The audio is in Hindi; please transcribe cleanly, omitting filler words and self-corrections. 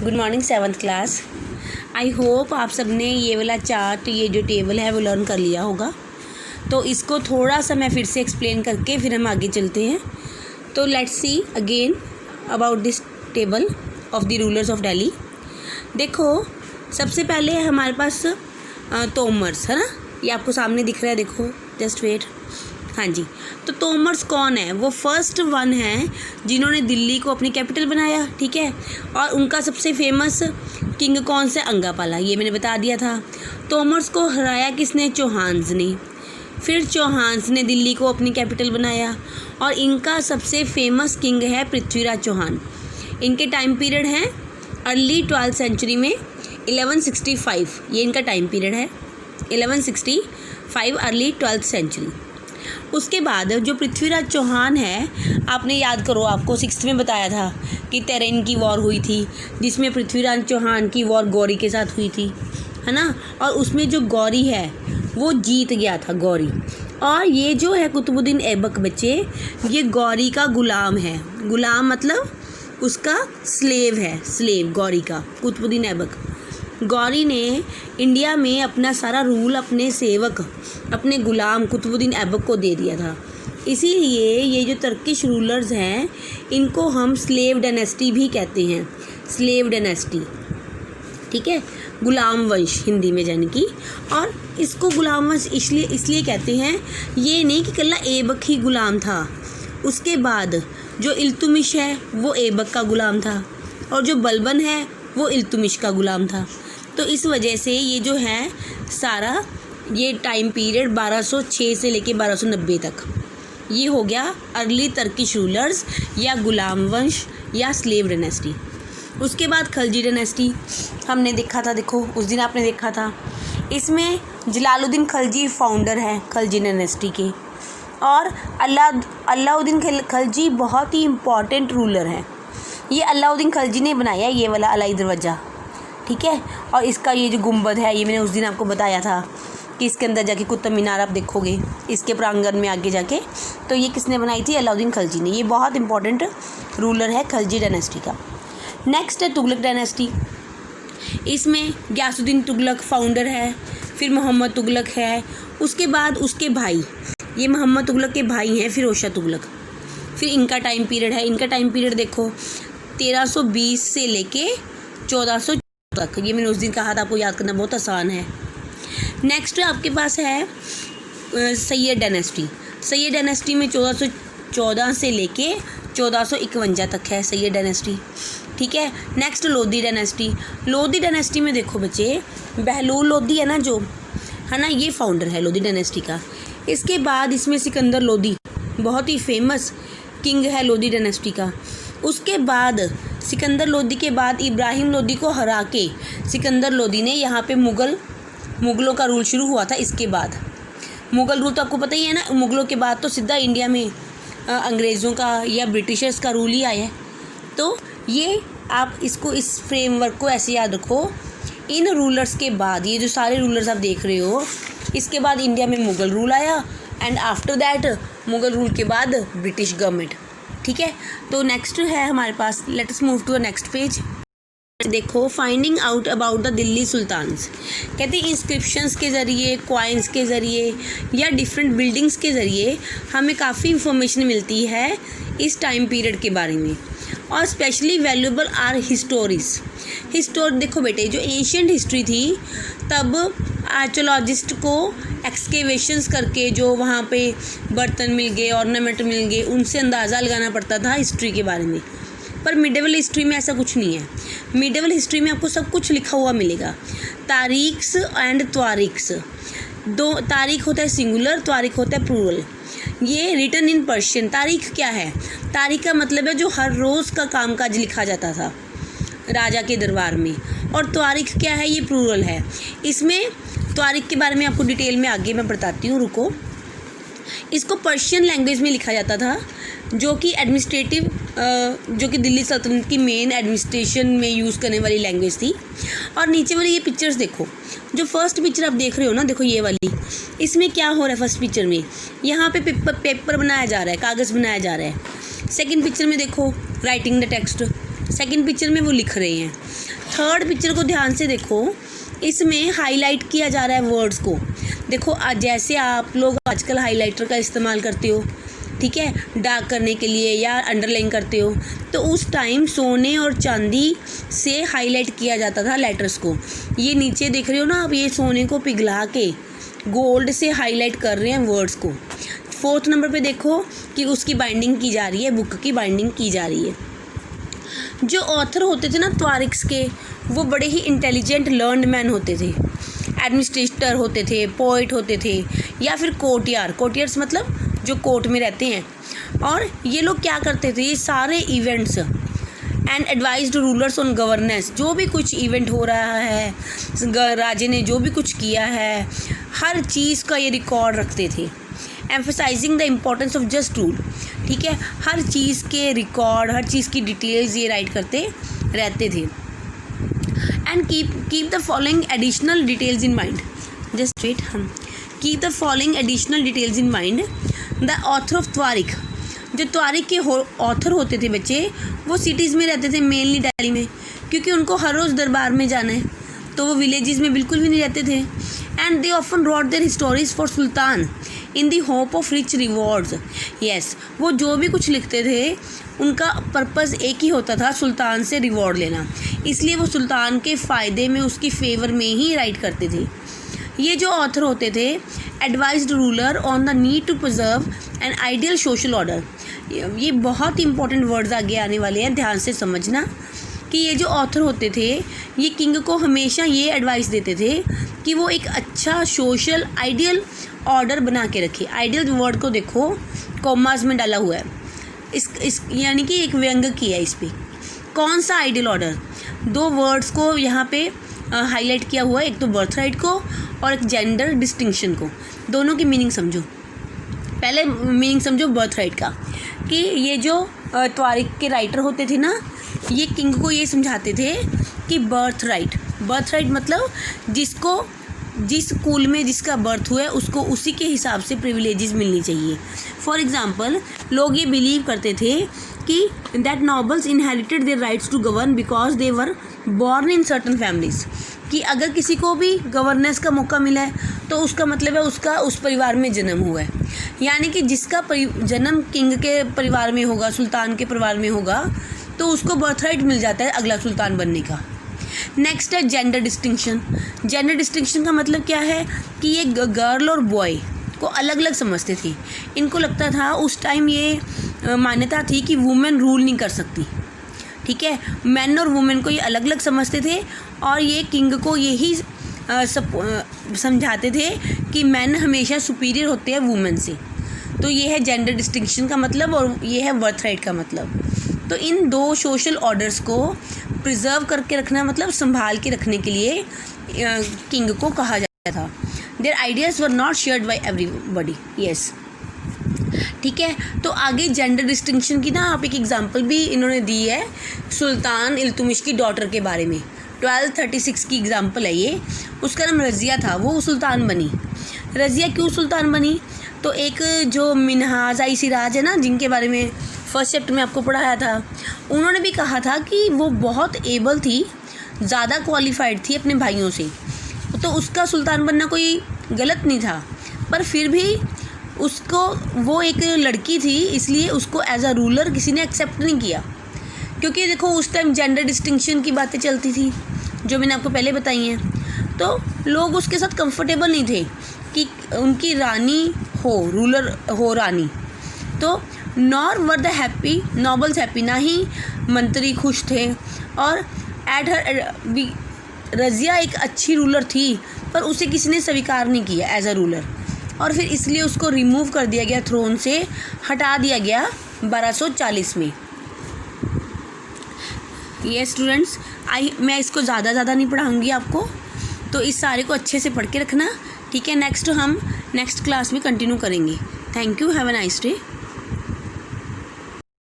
Good morning 7th class. I hope आप सब ने ये वाला चार्ट, ये जो टेबल है वो लर्न कर लिया होगा। तो इसको थोड़ा सा मैं फिर से एक्सप्लेन करके फिर हम आगे चलते हैं। तो let's see again about this table of the rulers of Delhi. देखो सबसे पहले हमारे पास तोमर्स है ना, ये आपको सामने दिख रहा है, देखो जस्ट वेट। हाँ जी, तो तोमर्स कौन है? वो फर्स्ट वन है जिन्होंने दिल्ली को अपनी कैपिटल बनाया, ठीक है। और उनका सबसे फेमस किंग कौन सा? अंगापाला, ये मैंने बता दिया था। तोमर्स को हराया किसने? चौहान्स ने। फिर चौहान्स ने दिल्ली को अपनी कैपिटल बनाया और इनका सबसे फेमस किंग है पृथ्वीराज चौहान। इनके टाइम पीरियड है अर्ली 12th सेंचुरी में 1165, ये इनका टाइम पीरियड है 1165 अर्ली 12th सेंचुरी। उसके बाद जो पृथ्वीराज चौहान है, आपने याद करो, आपको 6th में बताया था कि तेरेन की वॉर हुई थी जिसमें पृथ्वीराज चौहान की वॉर गौरी के साथ हुई थी, है ना। और उसमें जो गौरी है वो जीत गया था, गौरी। और ये जो है कुतुबुद्दीन ऐबक बच्चे, ये गौरी का गुलाम है। गुलाम मतलब उसका स्लेव है, स्लेव गौरी का, कुतुबुद्दीन ऐबक। गौरी ने इंडिया में अपना सारा रूल अपने सेवक, अपने गुलाम कुतुबुद्दीन ऐबक को दे दिया था। इसीलिए ये जो टर्किश रूलर्स हैं इनको हम स्लेव डायनेस्टी भी कहते हैं, स्लेव डायनेस्टी, ठीक है, गुलाम वंश हिंदी में जाने की। और इसको गुलाम वंश इसलिए कहते हैं, ये नहीं कि कल्ला ऐबक ही गुलाम था, उसके बाद जो इल्तुमिश है वो ऐबक का गुलाम था और जो बलबन है वो इल्तुमिश का गुलाम था। तो इस वजह से ये जो है सारा ये टाइम पीरियड 1206 से लेके 1290 तक ये हो गया अर्ली टर्किश रूलर्स या गुलाम वंश या स्लेव डायनेस्टी। उसके बाद खलजी डायनेस्टी हमने देखा था, देखो उस दिन आपने देखा था। इसमें जलालुद्दीन खलजी फाउंडर हैं खलजी डायनेस्टी के, और अलाउद्दीन खलजी बहुत ही इम्पॉर्टेंट रूलर हैं। ये अलाउद्दीन खलजी ने बनाया ये वाला अलाई दरवाज़ा, ठीक है। और इसका ये जो गुंबद है, ये मैंने उस दिन आपको बताया था कि इसके अंदर जाके कुतुब मीनार आप देखोगे इसके प्रांगण में आगे जाके, तो ये किसने बनाई थी? अलाउद्दीन खलजी ने। ये बहुत इंपॉर्टेंट रूलर है खलजी डायनेस्टी का। नेक्स्ट है तुगलक डायनेस्टी। इसमें गयासुद्दीन तुगलक फाउंडर है, फिर मोहम्मद तुगलक है, उसके बाद उसके भाई, ये मोहम्मद तुगलक के भाई हैं फिरोज शाह तुगलक। फिर इनका टाइम पीरियड है, इनका टाइम पीरियड देखो 1320 से लेके 1400 तक। ये मैंने उस दिन कहा था, आपको याद करना बहुत आसान है। नेक्स्ट आपके पास है सैयद डायनेस्टी। सैयद डायनेस्टी में 1414 से लेके 1451 तक है सैयद डायनेस्टी, ठीक है। Next Lodhi dynasty. Lodhi dynasty में देखो बच्चे, बहलूल लोधी है ना, जो है ना, ये फाउंडर है लोधी डायनेस्टी का। इसके बाद इसमें सिकंदर लोधी बहुत ही फेमस किंग है लोधी डायनेस्टी का। उसके बाद सिकंदर लोधी के बाद इब्राहिम लोधी को हरा के सिकंदर लोधी ने यहाँ पे मुग़लों का रूल शुरू हुआ था। इसके बाद मुग़ल रूल तो आपको पता ही है ना, मुग़लों के बाद तो सीधा इंडिया में अंग्रेज़ों का या ब्रिटिशर्स का रूल ही आया है। तो ये आप इसको, इस फ्रेमवर्क को ऐसे याद रखो, इन रूलर्स के बाद, ये जो सारे रूलर्स आप देख रहे हो, इसके बाद इंडिया में मुग़ल रूल आया and after that Mughal rule के बाद ब्रिटिश गवर्नमेंट, ठीक है। तो नेक्स्ट है हमारे पास, let us move to the next page. देखो finding out about the Delhi sultans. कहते हैं इंस्क्रिप्शंस के ज़रिए, कॉइन्स के ज़रिए या डिफरेंट बिल्डिंग्स के ज़रिए हमें काफ़ी इंफॉर्मेशन मिलती है इस टाइम पीरियड के बारे में। और स्पेशली वैल्यूएबल आर हिस्टोरीज। देखो बेटे, जो एशियंट हिस्ट्री थी तब आर्कियोलॉजिस्ट को एक्सकेवेशंस करके जो वहाँ पे बर्तन मिल गए, ऑर्नामेंट मिल गए, उनसे अंदाज़ा लगाना पड़ता था हिस्ट्री के बारे में। पर मिडेवल हिस्ट्री में ऐसा कुछ नहीं है। मिडेवल हिस्ट्री में आपको सब कुछ लिखा हुआ मिलेगा। तारीख्स एंड त्वारीख्स, दो तारीख होता है सिंगुलर, त्वारीख होता है प्लूरल। ये रिटन इन पर्शियन। तारीख क्या है? तारीख का मतलब है जो हर रोज़ का कामकाज लिखा जाता था राजा के दरबार में। और त्वारीख क्या है? ये प्लूरल है। इसमें त्वारीख के बारे में आपको डिटेल में आगे मैं बताती हूँ, रुको। इसको पर्शियन लैंग्वेज में लिखा जाता था, जो कि एडमिनिस्ट्रेटिव, जो कि दिल्ली सल्तनत की मेन एडमिनिस्ट्रेशन में यूज़ करने वाली लैंग्वेज थी। और नीचे वाली ये पिक्चर्स देखो, जो फर्स्ट पिक्चर आप देख रहे हो ना, देखो ये वाली, इसमें क्या हो रहा है? फर्स्ट पिक्चर में यहाँ पे पेपर बनाया जा रहा है, कागज़ बनाया जा रहा है। सेकंड पिक्चर में देखो writing the text, second picture में वो लिख रहे हैं। थर्ड पिक्चर को ध्यान से देखो, इसमें हाईलाइट किया जा रहा है वर्ड्स को। देखो जैसे आप लोग आजकल हाईलाइटर का इस्तेमाल करते हो, ठीक है, डार्क करने के लिए या अंडरलाइन करते हो, तो उस टाइम सोने और चांदी से हाईलाइट किया जाता था लेटर्स को। ये नीचे देख रहे हो ना आप, ये सोने को पिघला के गोल्ड से हाईलाइट कर रहे हैं वर्ड्स को। फोर्थ नंबर पे देखो कि उसकी बाइंडिंग की जा रही है, बुक की बाइंडिंग की जा रही है। जो ऑथर होते थे ना त्वारिक्स के, वो बड़े ही इंटेलिजेंट लर्नड मैन होते थे, एडमिनिस्ट्रेटर होते थे, पोइट होते थे, या फिर कोर्टियर्स मतलब जो कोर्ट में रहते हैं। और ये लोग क्या करते थे, ये सारे events and advised rulers on governance, जो भी कुछ इवेंट हो रहा है, राजे ने जो भी कुछ किया है, हर चीज़ का ये रिकॉर्ड रखते थे। Emphasising the importance of just rule, ठीक है, हर चीज़ के रिकॉर्ड, हर चीज़ की डिटेल्स ये राइट करते रहते थे। And keep the following additional details in mind, just wait, हम keep the following additional details in mind. The author of Tawarikh, जो त्वारिक के ऑथर होते थे बच्चे, वो सिटीज़ में रहते थे, मेनली दिल्ली में, क्योंकि उनको हर रोज़ दरबार में जाना है, तो वो विलेजेस में बिल्कुल भी नहीं रहते थे। And they often wrote their stories for sultan in the hope of rich rewards. Yes, वो जो भी कुछ लिखते थे उनका पर्पज़ एक ही होता था, सुल्तान से रिवॉर्ड लेना, इसलिए वो सुल्तान के फ़ायदे में, उसकी फेवर में ही राइट करते थे। ये जो ऑथर होते थे advised ruler on the need to preserve an ideal social order. ये बहुत इंपॉर्टेंट वर्ड्स आगे आने वाले हैं, ध्यान से समझना कि ये जो ऑथर होते थे ये किंग को हमेशा ये एडवाइस देते थे कि वो एक अच्छा सोशल आइडियल ऑर्डर बना के रखे। आइडियल वर्ड को देखो कॉमास में डाला हुआ है, इस यानी कि एक व्यंग किया है इस पर। कौन सा आइडियल ऑर्डर? दो वर्ड्स को यहाँ पे हाईलाइट किया हुआ है, एक तो बर्थ राइट को और एक जेंडर डिस्टिंक्शन को। दोनों की मीनिंग समझो। पहले मीनिंग समझो बर्थ राइट का, कि ये जो त्वारिक के राइटर होते थे ना, ये किंग को ये समझाते थे कि बर्थ राइट मतलब जिस स्कूल में जिसका बर्थ हुआ है उसको उसी के हिसाब से प्रिविलेजेस मिलनी चाहिए। फॉर एग्जांपल, लोग ये बिलीव करते थे कि that nobles inherited their rights to govern because they were born in certain families, कि अगर किसी को भी गवर्नेंस का मौका मिला है तो उसका मतलब है उसका उस परिवार में जन्म हुआ है, यानी कि जिसका जन्म किंग के परिवार में होगा, सुल्तान के परिवार में होगा, तो उसको बर्थ राइट मिल जाता है अगला सुल्तान बनने का। नेक्स्ट है जेंडर डिस्टिंक्शन। जेंडर डिस्टिंक्शन का मतलब क्या है कि ये गर्ल और बॉय को अलग अलग समझते थे। इनको लगता था उस टाइम ये मान्यता थी कि वुमेन रूल नहीं कर सकती, ठीक है, मैन और वुमेन को ये अलग अलग समझते थे, और ये किंग को यही समझाते थे कि मैन हमेशा सुपीरियर होते हैं वुमेन से। तो ये है जेंडर डिस्टिंक्शन का मतलब, और ये है बर्थ राइट का मतलब। तो इन दो सोशल ऑर्डर्स को प्रिजर्व करके रखना, मतलब संभाल के रखने के लिए किंग को कहा जाता था। There ideas were not shared by everybody. Yes, ठीक है। तो आगे जेंडर डिस्टिंक्शन की ना आप एक एग्जांपल भी इन्होंने दी है सुल्तान इल्तुमिश की डॉटर के बारे में। 1236 की एग्जांपल है ये। उसका नाम रज़िया था, वो सुल्तान बनी। रज़िया क्यों सुल्तान बनी? तो एक जो मिन्हाज-ई सिराज है ना, जिनके बारे में फर्स्ट चैप्टर में आपको पढ़ाया था, उन्होंने भी कहा था कि वो बहुत एबल थी, ज़्यादा क्वालिफाइड थी अपने भाइयों से, तो उसका सुल्तान बनना कोई गलत नहीं था। पर फिर भी उसको, वो एक लड़की थी, इसलिए उसको एज अ रूलर किसी ने एक्सेप्ट नहीं किया, क्योंकि देखो उस टाइम जेंडर डिस्टिंक्शन की बातें चलती थी जो मैंने आपको पहले बताई हैं। तो लोग उसके साथ कंफर्टेबल नहीं थे कि उनकी रानी हो, रूलर हो रानी। तो nor were the happy nobles happy, ना ही मंत्री खुश थे। और एट हर रज़िया एक अच्छी रूलर थी, पर उसे किसी ने स्वीकार नहीं किया एज अ रूलर, और फिर इसलिए उसको रिमूव कर दिया गया, थ्रोन से हटा दिया गया 1240 में। ये स्टूडेंट्स, मैं इसको ज़्यादा नहीं पढ़ाऊँगी आपको, तो इस सारे को अच्छे से पढ़ के रखना, ठीक है। नेक्स्ट हम नेक्स्ट क्लास में कंटिन्यू करेंगे। Thank you, have a nice day.